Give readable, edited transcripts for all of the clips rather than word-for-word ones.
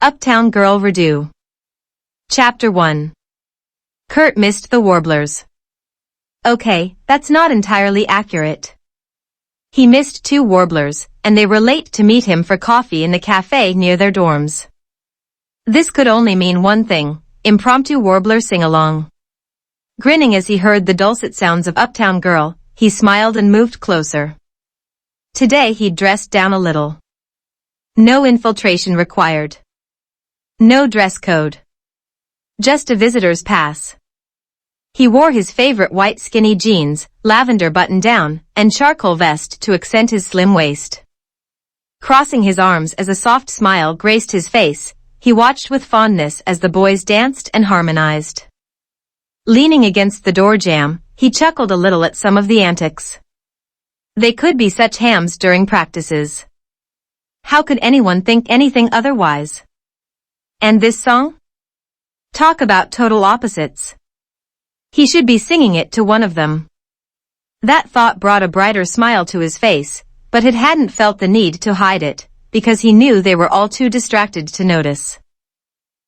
Uptown Girl Redoux. Chapter 1. Kurt missed the Warblers. Okay, that's not entirely accurate. He missed 2 Warblers, and they were late to meet him for coffee in the cafe near their dorms. This could only mean one thing: impromptu Warbler sing-along. Grinning as he heard the dulcet sounds of Uptown Girl, he smiled and moved closer. Today he'd dressed down a little. No infiltration required. No dress code. Just a visitor's pass. He wore his favorite white skinny jeans, lavender button-down, and charcoal vest to accent his slim waist. Crossing his arms as a soft smile graced his face, he watched with fondness as the boys danced and harmonized. Leaning against the door jamb, he chuckled a little at some of the antics. They could be such hams during practices. How could anyone think anything otherwise? And this song? Talk about total opposites. He should be singing it to one of them. That thought brought a brighter smile to his face, but it hadn't felt the need to hide it, because he knew they were all too distracted to notice.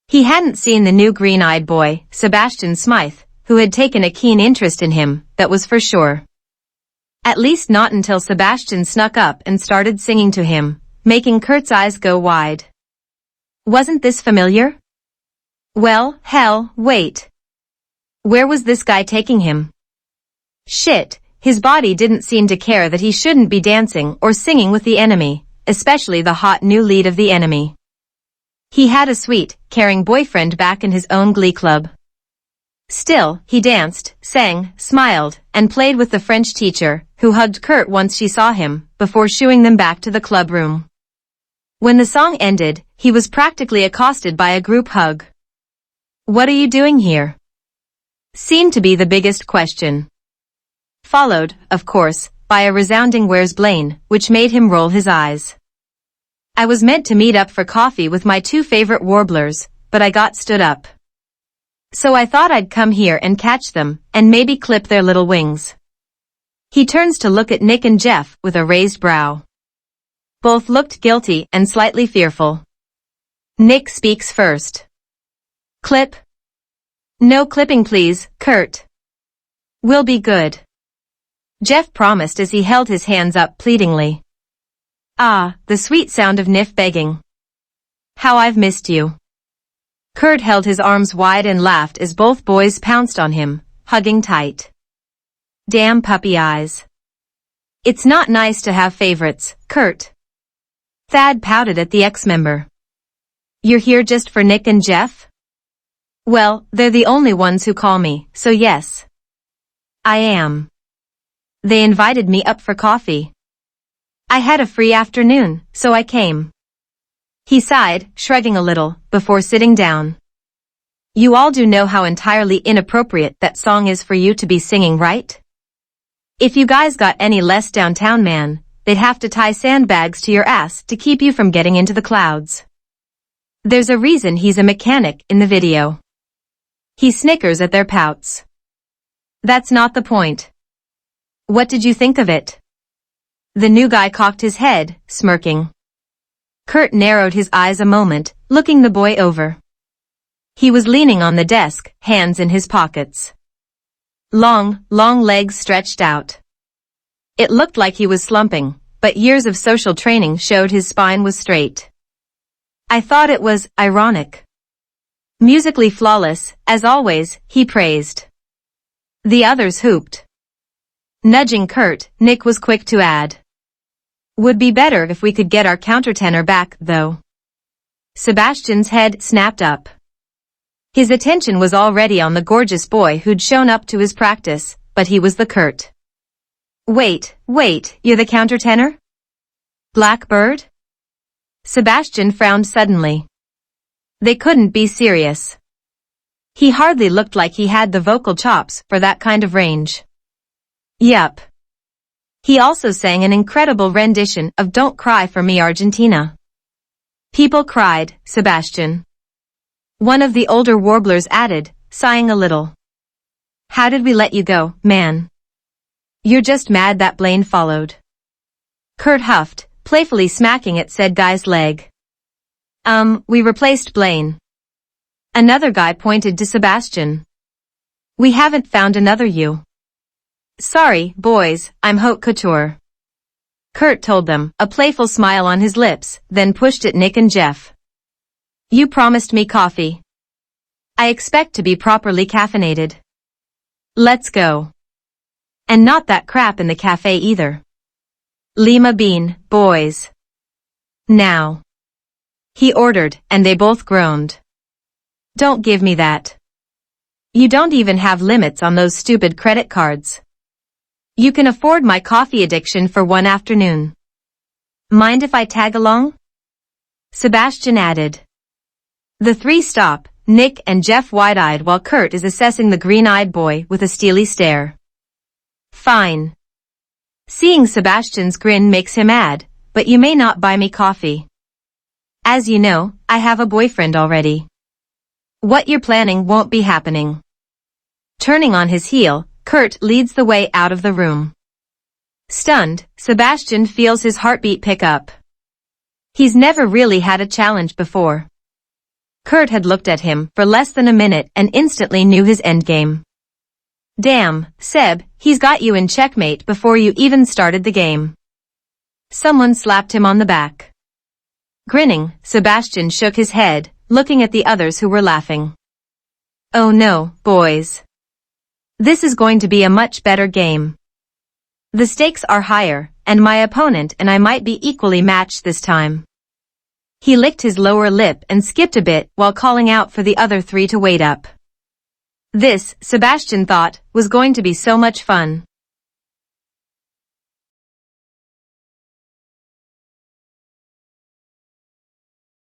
He hadn't seen the new green-eyed boy, Sebastian Smythe, who had taken a keen interest in him, that was for sure. At least not until Sebastian snuck up and started singing to him, making Kurt's eyes go wide. Wasn't this familiar? Well, hell, wait. Where was this guy taking him? Shit, his body didn't seem to care that he shouldn't be dancing or singing with the enemy, especially the hot new lead of the enemy. He had a sweet, caring boyfriend back in his own Glee club. Still, he danced, sang, smiled, and played with the French teacher, who hugged Kurt once she saw him, before shooing them back to the club room. When the song ended, he was practically accosted by a group hug. What are you doing here? Seemed to be the biggest question. Followed, of course, by a resounding "Where's Blaine?" which made him roll his eyes. I was meant to meet up for coffee with my 2 favorite Warblers, but I got stood up. So I thought I'd come here and catch them, and maybe clip their little wings. He turns to look at Nick and Jeff with a raised brow. Both looked guilty and slightly fearful. Nick speaks first. Clip? No clipping please, Kurt. We'll be good. Jeff promised as he held his hands up pleadingly. Ah, the sweet sound of Niff begging. How I've missed you. Kurt held his arms wide and laughed as both boys pounced on him, hugging tight. Damn puppy eyes. It's not nice to have favorites, Kurt. Thad pouted at the ex-member. You're here just for Nick and Jeff? Well, they're the only ones who call me, so yes. I am. They invited me up for coffee. I had a free afternoon, so I came. He sighed, shrugging a little, before sitting down. You all do know how entirely inappropriate that song is for you to be singing, right? If you guys got any less downtown, man, they'd have to tie sandbags to your ass to keep you from getting into the clouds. There's a reason he's a mechanic in the video. He snickers at their pouts. That's not the point. What did you think of it? The new guy cocked his head, smirking. Kurt narrowed his eyes a moment, looking the boy over. He was leaning on the desk, hands in his pockets. Long legs stretched out. It looked like he was slumping, but years of social training showed his spine was straight. I thought it was ironic. Musically flawless, as always, he praised. The others hooped. Nudging Kurt, Nick was quick to add. Would be better if we could get our countertenor back, though. Sebastian's head snapped up. His attention was already on the gorgeous boy who'd shown up to his practice, but he was the Kurt. Wait, you're the countertenor? Blackbird? Sebastian frowned suddenly. They couldn't be serious. He hardly looked like he had the vocal chops for that kind of range. Yup. He also sang an incredible rendition of Don't Cry for Me Argentina. People cried, Sebastian. One of the older Warblers added, sighing a little. How did we let you go, man? You're just mad that Blaine followed. Kurt huffed, playfully smacking at said guy's leg. We replaced Blaine. Another guy pointed to Sebastian. We haven't found another you. Sorry, boys, I'm haute couture. Kurt told them, a playful smile on his lips, then pushed at Nick and Jeff. You promised me coffee. I expect to be properly caffeinated. Let's go. And not that crap in the cafe either. Lima bean, boys. Now. He ordered, and they both groaned. Don't give me that. You don't even have limits on those stupid credit cards. You can afford my coffee addiction for one afternoon. Mind if I tag along? Sebastian added. The three stop, Nick and Jeff wide-eyed while Kurt is assessing the green-eyed boy with a steely stare. Fine. Seeing Sebastian's grin makes him add, but you may not buy me coffee. As you know, I have a boyfriend already. What you're planning won't be happening. Turning on his heel, Kurt leads the way out of the room. Stunned, Sebastian feels his heartbeat pick up. He's never really had a challenge before. Kurt had looked at him for less than a minute and instantly knew his endgame. Damn, Seb, he's got you in checkmate before you even started the game. Someone slapped him on the back. Grinning, Sebastian shook his head, looking at the others who were laughing. Oh no, boys. This is going to be a much better game. The stakes are higher, and my opponent and I might be equally matched this time. He licked his lower lip and skipped a bit while calling out for the other three to wait up. This, Sebastian thought, was going to be so much fun.